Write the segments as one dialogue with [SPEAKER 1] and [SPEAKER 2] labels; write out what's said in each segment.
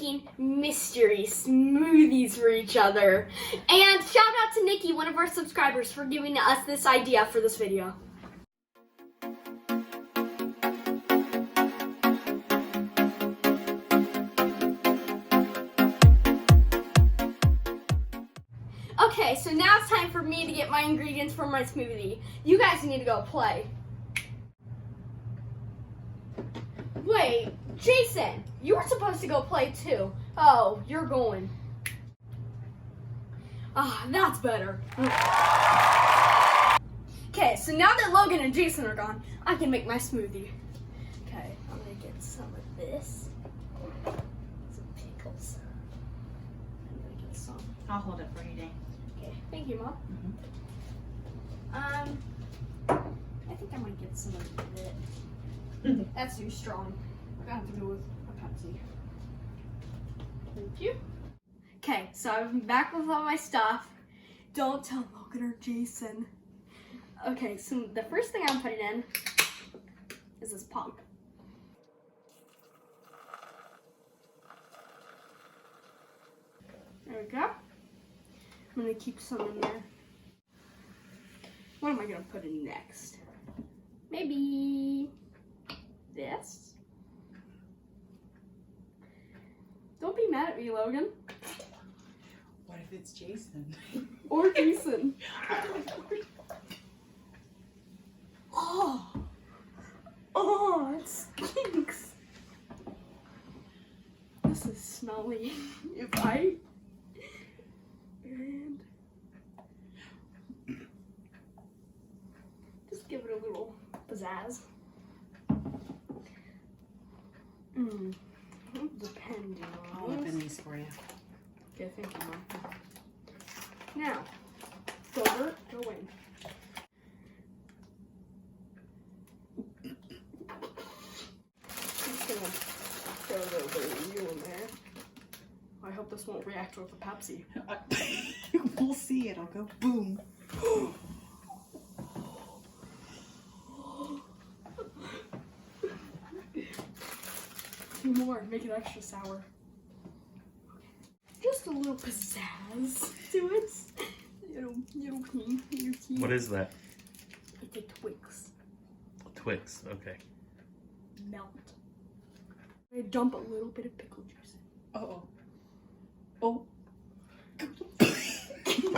[SPEAKER 1] making mystery smoothies for each other. And shout out to Nikki, one of our subscribers, for giving us this idea for this video. Okay, so now it's time for me to get my ingredients for my smoothie. You guys need to go play. Wait, Jason, you were supposed to go play too. Oh, you're going. Ah, that's better. Okay, so now that Logan and Jason are gone, I can make my smoothie. Okay, I'm gonna get some of this. Some pickles. I'm gonna get some.
[SPEAKER 2] I'll hold it for you, Dane.
[SPEAKER 1] Okay, thank you, Mom.
[SPEAKER 2] Mm-hmm.
[SPEAKER 1] I think I might get some of it. That's too strong. We're gonna have to go with a Pepsi. Thank you. Okay, so I'm back with all my stuff. Don't tell Logan or Jason. Okay, so the first thing I'm putting in is this pump. There we go. I'm gonna keep some in there. What am I gonna put in next? Maybe this? Don't be mad at me, Logan.
[SPEAKER 2] What if it's Jason?
[SPEAKER 1] Or Jason. Oh, it stinks. This is smelly. And just give it a little pizzazz. Depending on.
[SPEAKER 2] I'll open these for you.
[SPEAKER 1] Okay, thank you, Mom. Now, Gilbert, go in. I'm just gonna throw a little bit of you in there. I hope this won't react with the Pepsi.
[SPEAKER 2] We'll see. It'll go boom.
[SPEAKER 1] Two more, make it extra sour. Just a little pizzazz to it. Little pea.
[SPEAKER 3] What is that?
[SPEAKER 1] It's a Twix.
[SPEAKER 3] Twix, okay.
[SPEAKER 1] Melt. I dump a little bit of pickle juice in.
[SPEAKER 2] Uh-oh. Oh.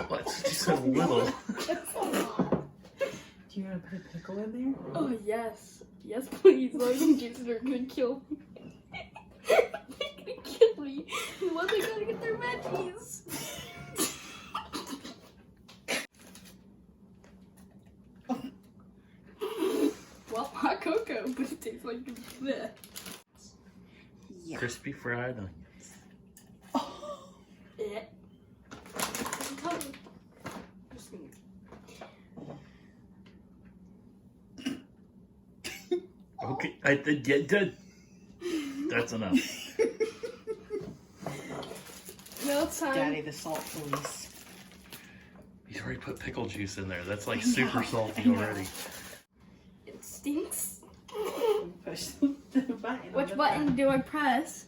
[SPEAKER 3] What's just a little?
[SPEAKER 2] That's a lot. Do you want to put a pickle in there?
[SPEAKER 1] Oh, yes. Yes, please. Logan and Jason are gonna kill me. They're gonna kill me. When they gotta get their veggies. Well, hot cocoa, but it tastes like this.
[SPEAKER 2] Yeah.
[SPEAKER 3] Crispy fried onions.
[SPEAKER 1] Yeah. Just gonna...
[SPEAKER 3] Okay, I did get done. That's enough.
[SPEAKER 1] No time.
[SPEAKER 2] Daddy, the salt police.
[SPEAKER 3] He's already put pickle juice in there. That's like super salty already.
[SPEAKER 1] It stinks.
[SPEAKER 2] Push the button.
[SPEAKER 1] Which button do I press?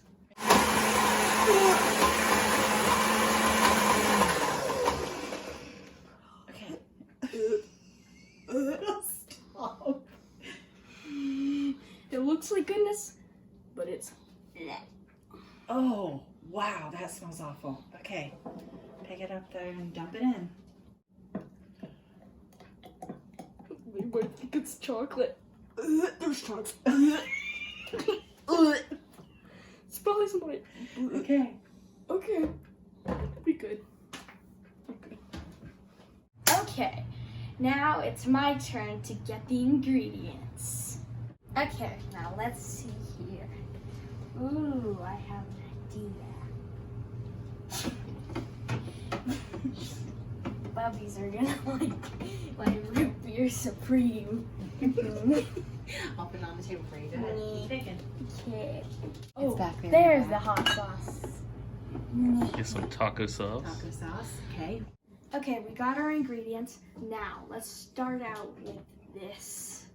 [SPEAKER 2] Okay. Stop.
[SPEAKER 1] It looks like goodness, but it's
[SPEAKER 2] Oh, wow, that smells awful. Okay, pick it up there and dump it in.
[SPEAKER 1] They might think it's chocolate. There's chocolate. It's probably somebody.
[SPEAKER 2] Okay.
[SPEAKER 1] Okay. Be good. Okay. Okay. Now it's my turn to get the ingredients. Okay, now let's see here. Ooh, I have an idea. Bubbies are gonna like my root beer supreme.
[SPEAKER 2] I'll put it on the table for you. Go ahead. Keep picking.
[SPEAKER 1] Okay.
[SPEAKER 2] It's
[SPEAKER 1] Oh,
[SPEAKER 2] back there.
[SPEAKER 1] there's the hot sauce.
[SPEAKER 3] Get some taco sauce.
[SPEAKER 2] Taco sauce. Okay.
[SPEAKER 1] Okay, we got our ingredients. Now, let's start out with this.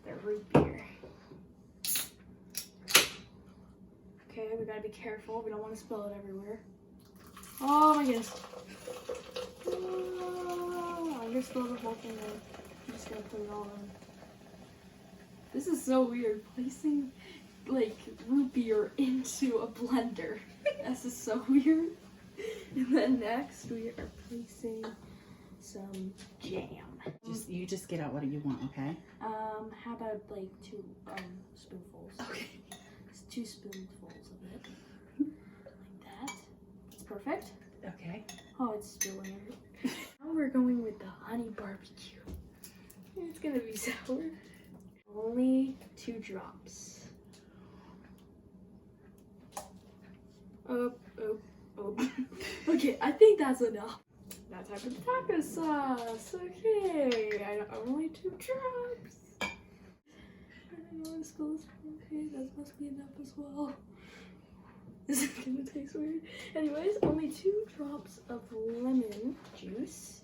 [SPEAKER 1] The root beer. Okay, we We gotta be careful. We don't want to spill it everywhere. Oh my goodness. Oh, I just spilled the whole thing there. I'm just gonna put it all in. This is so weird. Placing like root beer into a blender. This is so weird. And then next we are placing some jam.
[SPEAKER 2] You just get out what you want, okay?
[SPEAKER 1] How about like 2 spoonfuls?
[SPEAKER 2] Okay.
[SPEAKER 1] Just 2 spoonfuls of it. Like that. It's perfect.
[SPEAKER 2] Okay.
[SPEAKER 1] Oh, it's spilling. Now we're going with the honey barbecue. It's gonna be sour. Only 2 drops. Oh. Okay, I think that's enough. Now time for the taco sauce. Okay, only 2 drops. I don't want to spill this. Okay, that must be enough as well. This is gonna taste weird. Anyways, only 2 drops of lemon juice.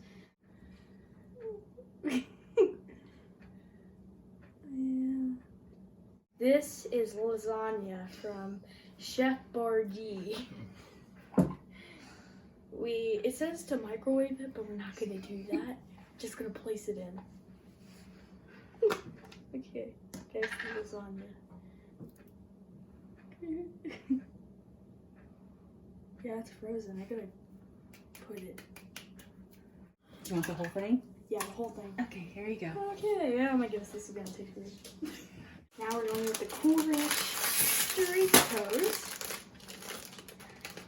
[SPEAKER 1] Yeah. This is lasagna from Chef Boyardee. It says to microwave it, but we're not gonna do that. Just gonna place it in. Okay, there's the lasagna. Yeah, it's frozen. I gotta put it.
[SPEAKER 2] You want the whole thing?
[SPEAKER 1] Yeah, the whole thing.
[SPEAKER 2] Okay, here you go.
[SPEAKER 1] Okay, oh my goodness, this is gonna taste weird. Now we're going with the Cool Ranch Doritos.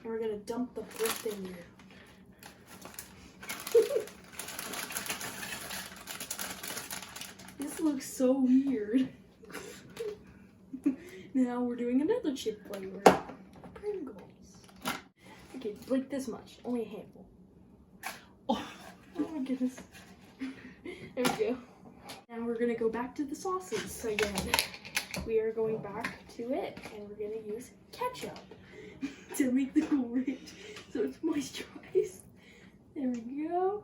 [SPEAKER 1] And we're gonna dump the first thing here. This looks so weird. Now we're doing another chip flavor. Pringles. Okay, like this much. Only a handful. Oh my goodness. There we go. Now we're gonna go back to the sauces again. We are going back to it, and we're gonna use ketchup to make the Cool Ranch so it's moisturized. There we go.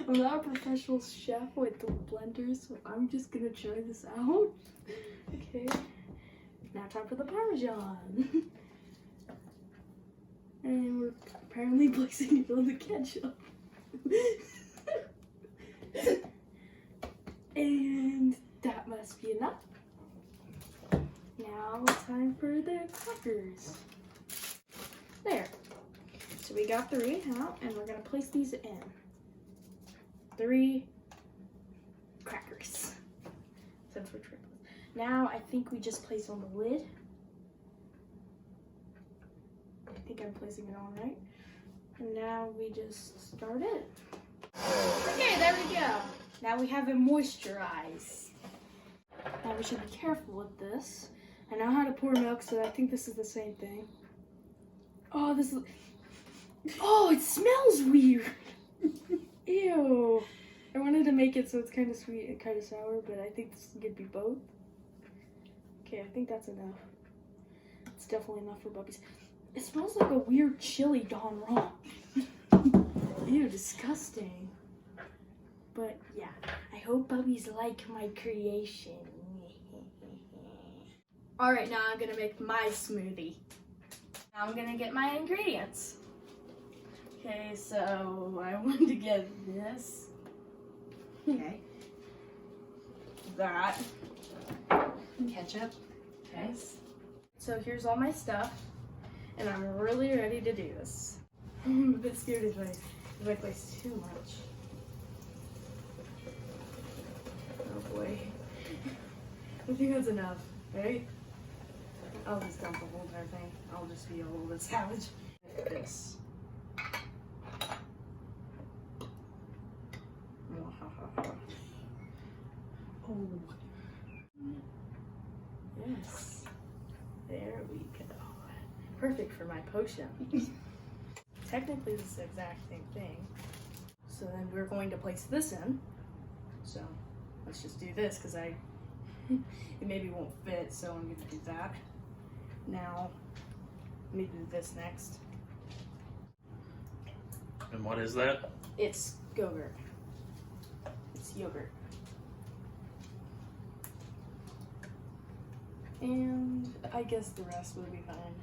[SPEAKER 1] I'm not a professional chef with the blender, so I'm just gonna try this out. Okay. Now time for the Parmesan. And we're apparently placing it on the ketchup. And that must be enough. Now it's time for the crackers. There. So we got 3 out, and we're gonna place these in. 3 crackers. Except for triplets. Now I think we just place on the lid. I think I'm placing it on right. And now we just start it. Okay, there we go. Now we have it moisturized. Now we should be careful with this. I know how to pour milk, so I think this is the same thing. Oh, it smells weird. Ew. I wanted to make it so it's kind of sweet and kind of sour, but I think this could be both. Okay, I think that's enough. It's definitely enough for Bubby's. It smells like a weird chili gone wrong. Ew, disgusting. But yeah, I hope Bubby's like my creation. Alright, now I'm gonna make my smoothie. Now I'm gonna get my ingredients. Okay, so I want to get this.
[SPEAKER 2] Okay.
[SPEAKER 1] That.
[SPEAKER 2] Ketchup. Okay.
[SPEAKER 1] So here's all my stuff. And I'm really ready to do this. I'm a bit scared if I place too much. Oh boy. I think that's enough, right? I'll just dump the whole entire thing. I'll just be a little bit savage. Like this. Oh. Yes. There we go. Perfect for my potion. Technically, this is the exact same thing. So then we're going to place this in. So let's just do this because it maybe won't fit, so I'm going to do that. Now, let me do this next.
[SPEAKER 3] And what is that?
[SPEAKER 1] It's yogurt. It's yogurt. And I guess the rest will be fine.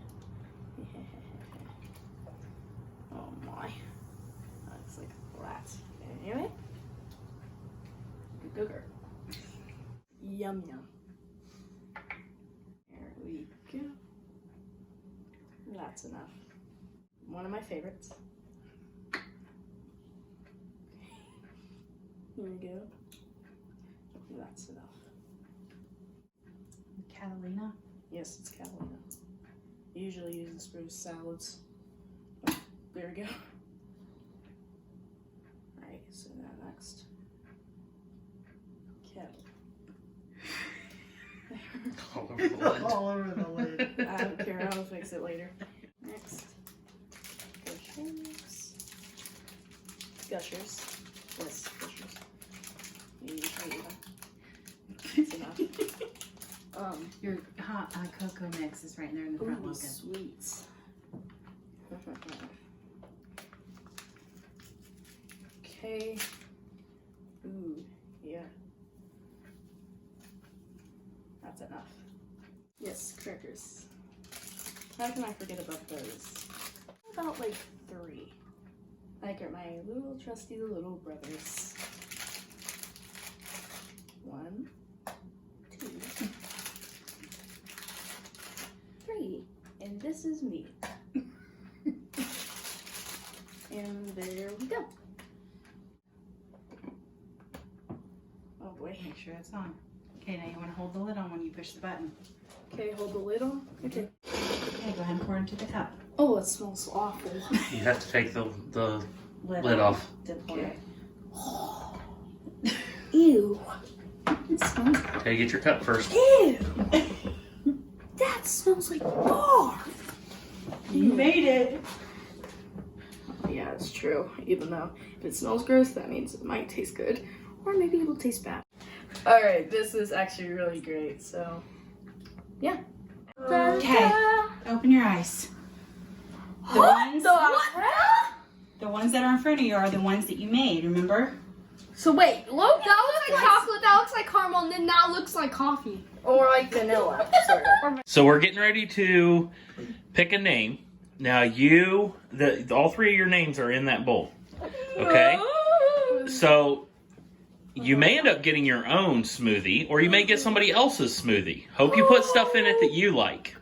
[SPEAKER 1] Oh my. That looks like a rat. Anyway. Good girl. Yum yum. There we go. That's enough. One of my favorites. Here we go. That's enough.
[SPEAKER 2] Catalina.
[SPEAKER 1] Yes, it's Catalina. I usually use this for salads. Oh, there we go. Alright, so now next.
[SPEAKER 3] All over the lid.
[SPEAKER 2] All over the lid.
[SPEAKER 1] I don't care, I'll fix it later. Next. Gushers. Gushers. Yes, gushers. You usually eat them. That's enough.
[SPEAKER 2] Your hot cocoa mix is right there in the front,
[SPEAKER 1] Ooh,
[SPEAKER 2] Logan.
[SPEAKER 1] sweets. Okay. Ooh, yeah. That's enough. Yes, crackers. How can I forget about those? About like 3. Like are my little trusty little brothers. 1, 2, 3. And this is me. And there we go. Oh boy.
[SPEAKER 2] Make sure it's on. Okay, now you want to hold the lid on when you push the button.
[SPEAKER 1] Okay, hold the lid on. Okay.
[SPEAKER 2] Okay, go ahead and pour into the cup.
[SPEAKER 1] Oh, it smells awful.
[SPEAKER 3] You have to take the
[SPEAKER 2] Lid
[SPEAKER 3] lid off.
[SPEAKER 2] Didn't pour
[SPEAKER 1] Okay.
[SPEAKER 2] it.
[SPEAKER 1] Ew. It smells.
[SPEAKER 3] Okay, get your cup first.
[SPEAKER 1] Ew. That smells like barf.
[SPEAKER 2] You made it.
[SPEAKER 1] Yeah, it's true. Even though if it smells gross, that means it might taste good. Or maybe it'll taste bad. Alright, this is actually really great, so yeah.
[SPEAKER 2] Okay, open your eyes. The ones that are in front of you are the ones that you made, remember?
[SPEAKER 1] So wait, look, that looks like chocolate, that looks like caramel, and then that looks like coffee. Or like vanilla, sort of.
[SPEAKER 3] So we're getting ready to pick a name. Now all 3 of your names are in that bowl. Okay? So you may end up getting your own smoothie, or you may get somebody else's smoothie. Hope you put stuff in it that you like.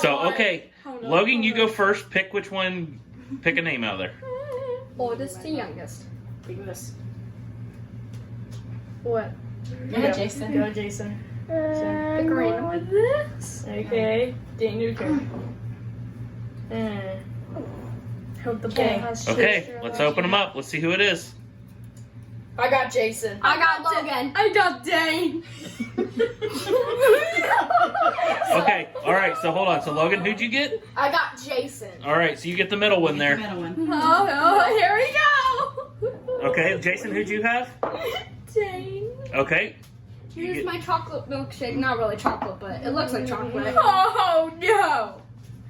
[SPEAKER 3] So, okay, Logan, you go first. Pick which one, pick a name out of there.
[SPEAKER 1] Oldest to youngest. Pick this. What?
[SPEAKER 2] Go ahead, Jason.
[SPEAKER 1] Go, Jason. Pick a random. This. Okay. Dang, your turn. Hope the bowl has
[SPEAKER 3] Okay, let's open them up. Let's see who it is.
[SPEAKER 1] I got Jason. I got Logan. I got Dane.
[SPEAKER 3] Okay, all right, so hold on. So, Logan, who'd you get?
[SPEAKER 1] I got Jason.
[SPEAKER 3] All right, so you get the middle one
[SPEAKER 2] The
[SPEAKER 3] there.
[SPEAKER 2] middle one.
[SPEAKER 1] Oh, here we go.
[SPEAKER 3] Okay, Jason, who'd you have?
[SPEAKER 1] Dane.
[SPEAKER 3] Okay.
[SPEAKER 1] Here's my chocolate milkshake. Not really chocolate, but it looks like chocolate. Oh, no.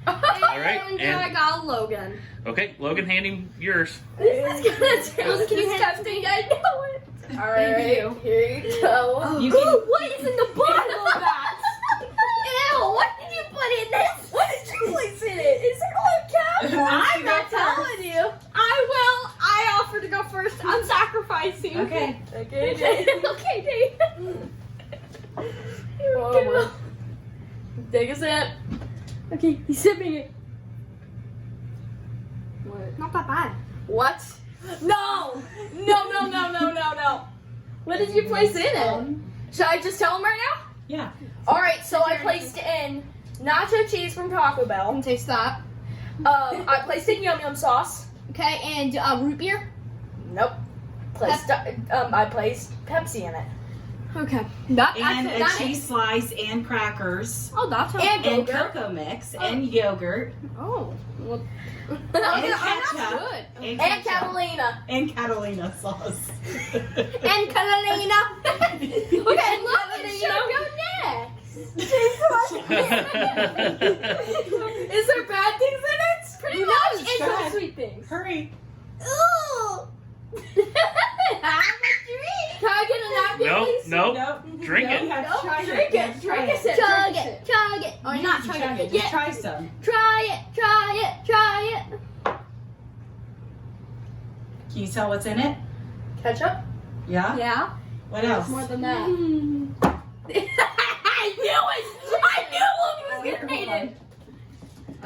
[SPEAKER 3] All right,
[SPEAKER 1] And
[SPEAKER 3] and-
[SPEAKER 1] I got Logan.
[SPEAKER 3] Okay, Logan, hand him yours.
[SPEAKER 1] This is gonna taste disgusting. I know it. All right, here you go.
[SPEAKER 2] You can-
[SPEAKER 1] What is in the bottom of that? Ew! What did you put in this? What did you place in it? Is it all cap? I'm not telling you. I will. I offer to go first. I'm sacrificing.
[SPEAKER 2] Okay.
[SPEAKER 1] Okay, Dave. Okay, Dave. Here we go. Take a sip. Okay, he's sipping it. What? Not that bad. What? No! No. What did you place in it? Should I just tell him right now?
[SPEAKER 2] Yeah.
[SPEAKER 1] Alright, so I placed in nacho cheese from Taco Bell. Taste that. I placed in yum yum sauce. Okay, and root beer? Nope. I placed Pepsi in it. Okay.
[SPEAKER 2] And a cheese slice and crackers.
[SPEAKER 1] Oh, that's
[SPEAKER 2] And
[SPEAKER 1] yogurt.
[SPEAKER 2] cocoa mix and yogurt.
[SPEAKER 1] Oh. Well,
[SPEAKER 2] And
[SPEAKER 1] that's
[SPEAKER 2] ketchup.
[SPEAKER 1] good.
[SPEAKER 2] And
[SPEAKER 1] And
[SPEAKER 2] ketchup.
[SPEAKER 1] Catalina.
[SPEAKER 2] And Catalina sauce.
[SPEAKER 1] And Catalina. Okay, look, it should go next. Is there bad things in it? Pretty much. And some
[SPEAKER 2] try.
[SPEAKER 1] sweet things.
[SPEAKER 2] Hurry.
[SPEAKER 1] Ooh. Have a drink. Can I get a napkin, please?
[SPEAKER 3] Nope.
[SPEAKER 2] Nope.
[SPEAKER 3] drink
[SPEAKER 2] No,
[SPEAKER 3] it.
[SPEAKER 2] you have to try
[SPEAKER 1] drink
[SPEAKER 2] it.
[SPEAKER 1] it. Drink it. Chug it. Chug it. Or not chug it.
[SPEAKER 2] Just try some.
[SPEAKER 1] Try it. Try it. Try it.
[SPEAKER 2] Can you tell what's in it?
[SPEAKER 1] Ketchup?
[SPEAKER 2] Yeah?
[SPEAKER 1] Yeah.
[SPEAKER 2] What else?
[SPEAKER 1] More than that. I knew it! I knew Logan was gonna hate it!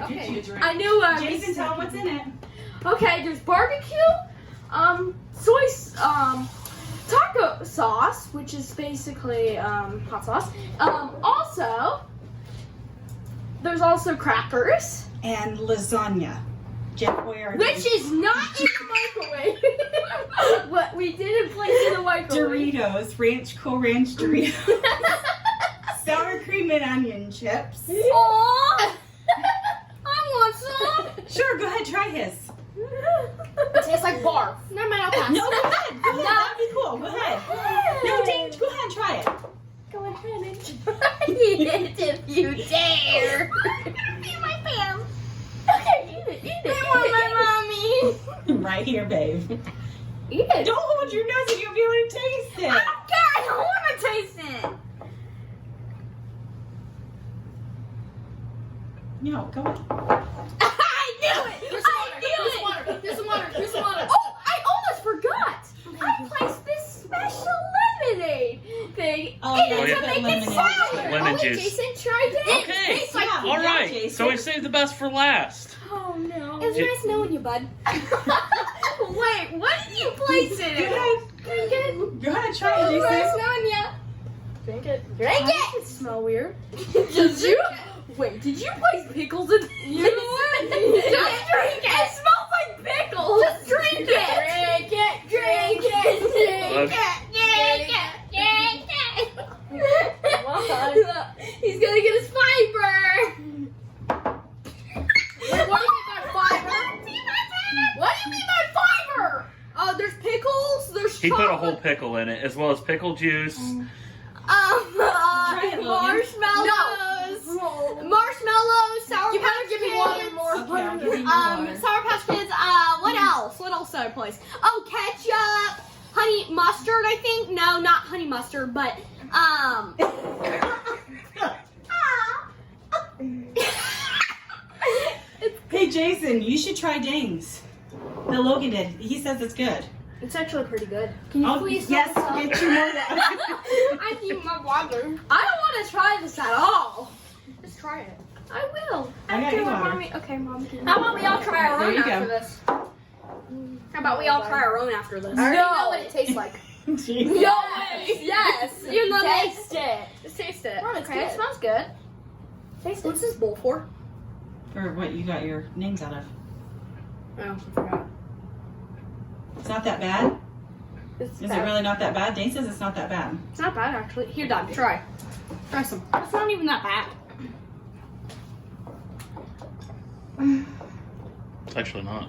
[SPEAKER 2] Get you a drink.
[SPEAKER 1] I knew
[SPEAKER 2] Jason, tell him what's in it.
[SPEAKER 1] Okay, there's barbecue, soy, taco sauce, which is basically, hot sauce. Also, there's also crackers,
[SPEAKER 2] And lasagna. Jeff Boyer.
[SPEAKER 1] which is not in the microwave. What we didn't place in the microwave.
[SPEAKER 2] Doritos. Cool Ranch Doritos. Sour cream and onion chips.
[SPEAKER 1] Aww! I want some.
[SPEAKER 2] Sure, go ahead, try his.
[SPEAKER 1] It tastes like barf. Never mind, I'll pass.
[SPEAKER 2] No, go ahead. Go ahead. That'd be cool. Go ahead. No, Dange, go ahead and try it.
[SPEAKER 1] Go ahead and try it if you dare. Eat my pants. Okay, eat it. I want my mommy.
[SPEAKER 2] Right here, babe.
[SPEAKER 1] Eat it.
[SPEAKER 2] Don't hold your nose and you'll be able to taste it.
[SPEAKER 1] I don't care. I don't want to taste it.
[SPEAKER 2] No, go ahead.
[SPEAKER 1] I knew it. I knew it. Here's some water. Here's some water. Oh, I almost forgot. I placed this special lemonade thing
[SPEAKER 2] Oh,
[SPEAKER 1] in
[SPEAKER 2] yeah,
[SPEAKER 1] it
[SPEAKER 3] yeah.
[SPEAKER 1] to make it
[SPEAKER 2] Lemonade.
[SPEAKER 1] sour.
[SPEAKER 3] Lemon
[SPEAKER 1] Wait,
[SPEAKER 3] juice.
[SPEAKER 1] Jason, try this.
[SPEAKER 3] Okay.
[SPEAKER 1] It tastes like
[SPEAKER 2] Yeah.
[SPEAKER 3] All right.
[SPEAKER 2] Jason.
[SPEAKER 3] So we saved the best for last.
[SPEAKER 1] Oh no. It was
[SPEAKER 3] J-
[SPEAKER 1] nice knowing you, bud. Wait, what did you place in
[SPEAKER 2] Go
[SPEAKER 1] it?
[SPEAKER 2] ahead.
[SPEAKER 1] Drink it.
[SPEAKER 2] Go ahead and try it,
[SPEAKER 1] Nice
[SPEAKER 2] Jason.
[SPEAKER 1] knowing ya. Drink it. Drink it. It smell weird. Did you? Wait, did you place pickles in? You would. Just drink it. It smells like pickles. Just drink it. Drink it. Drink it. Drink it. Drink it. He's gonna get his fiber. Wait, what do you mean by fiber? What do you mean by fiber? There's pickles. There's
[SPEAKER 3] He put a
[SPEAKER 1] chocolate.
[SPEAKER 3] whole pickle in it, as well as pickle juice.
[SPEAKER 2] Try it, Logan.
[SPEAKER 1] Marshmallows. Marshmallows, Sour
[SPEAKER 4] You
[SPEAKER 1] Patch
[SPEAKER 4] better give me
[SPEAKER 1] Kids.
[SPEAKER 4] water more.
[SPEAKER 2] Okay, I'll give you water.
[SPEAKER 1] Sour Patch Kids. What else? What else did I place? Oh, ketchup, honey mustard. I think no, not honey mustard, but
[SPEAKER 2] Hey, Jason, you should try Dane's. The Logan did. He says it's good.
[SPEAKER 1] It's actually pretty good. Can you
[SPEAKER 2] Oh,
[SPEAKER 1] please?
[SPEAKER 2] yes,
[SPEAKER 1] stop?
[SPEAKER 2] get you more.
[SPEAKER 1] I need my water. I don't want to try this at all. Just try it. I will.
[SPEAKER 2] I got
[SPEAKER 1] Okay,
[SPEAKER 2] you
[SPEAKER 1] well,
[SPEAKER 2] water.
[SPEAKER 1] Mommy. Okay, Mom.
[SPEAKER 4] How about we all try our
[SPEAKER 2] There
[SPEAKER 4] own
[SPEAKER 2] you go.
[SPEAKER 4] after this? How about we all try our own after this?
[SPEAKER 1] I already
[SPEAKER 4] No.
[SPEAKER 1] know what it tastes like.
[SPEAKER 2] Jason.
[SPEAKER 1] Yes. You know
[SPEAKER 4] Taste
[SPEAKER 1] it. Just taste it.
[SPEAKER 4] Mom, it's
[SPEAKER 1] okay,
[SPEAKER 4] good.
[SPEAKER 1] it smells good. Taste
[SPEAKER 4] What's
[SPEAKER 1] it.
[SPEAKER 4] this bowl for?
[SPEAKER 2] Or what you got your names out of.
[SPEAKER 4] Oh, I forgot.
[SPEAKER 2] It's not that bad?
[SPEAKER 1] It's
[SPEAKER 2] Is it really not that bad? Dane says it's not that bad.
[SPEAKER 1] It's not bad actually. Here, Dad.
[SPEAKER 4] Try. Try some.
[SPEAKER 1] It's not even that bad.
[SPEAKER 3] It's actually not.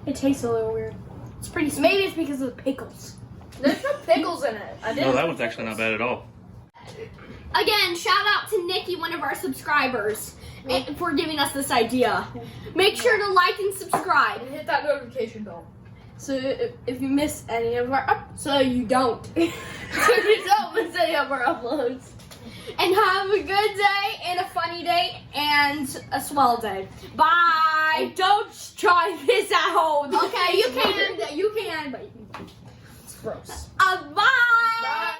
[SPEAKER 1] It tastes a little weird.
[SPEAKER 4] It's pretty sweet.
[SPEAKER 1] Maybe it's because of the pickles.
[SPEAKER 4] There's no pickles in it. I
[SPEAKER 3] No,
[SPEAKER 4] didn't.
[SPEAKER 3] that one's actually not bad at all.
[SPEAKER 1] Again, shout out to Nikki, one of our subscribers, for giving us this idea. Make sure to like and subscribe.
[SPEAKER 4] And hit that notification bell.
[SPEAKER 1] So if you miss any of our so you don't. So you don't miss any of our uploads. And have a good day and a funny day and a swell day. Bye. And don't try this at home. Okay, you can, but
[SPEAKER 4] It's gross.
[SPEAKER 1] bye.
[SPEAKER 4] Bye.